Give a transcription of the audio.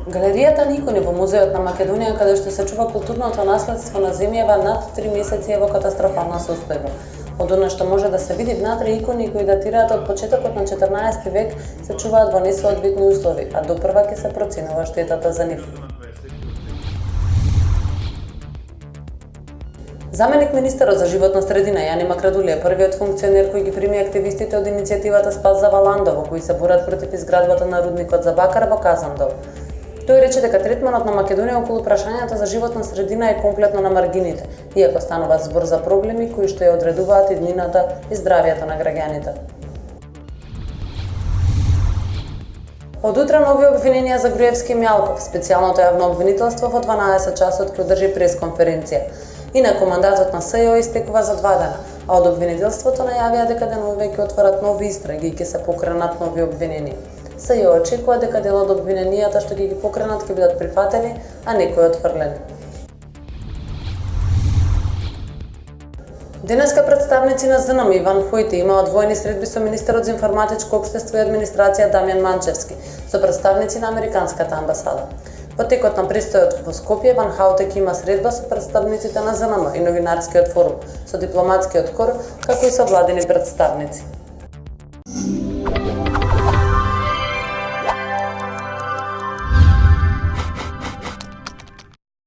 Галеријата на икони во Музеот на Македонија, каде што се чува културното наследство на земјава, над 3 месеци е во катастрофална состојба. Од она што може да се види внатре, икони кои датираат од почетокот на 14 век се чуваат во несоодветни услови, а допрва ќе се проценува штетата за нив. Заменик министерот за животна средина Јани Макрадулија е првиот функционер кој ги прими активистите од иницијативата Спас за Валандово, кои се борат против изградбата на рудникот за бакар во Казандол. Тој рече дека третманот на Македонија околу прашањата за животна средина е комплетно на маргините, иако станува збор за проблеми кои што ја одредуваат иднината и здравјето на граѓаните. Од утре нови обвиненија за Груевски и Мјалков. Специјалното јавно обвинителство во 12 часот ќе одржи пресконференција. Инаку мандатот на СЈО истекува за 2 дена, а од обвинителството најавија дека деновиве ќе отворат нови истраги и ќе се покренат нови обвиненија. СЈО очекува дека дел од обвиненијата што ќе ги покренат ќе бидат прифатени, а некои отфрлени. Денеска представници на ЗНМ Иван Хојте имаат двојни средби со министерот за информатичко општество и администрација Дамјан Манчевски, со представници на американската амбасада. Во текот на престојот во Скопје, Ван Хаутек има средба со представниците на ЗНМ и новинарскиот форум, со дипломатскиот кор, како и со владини представници.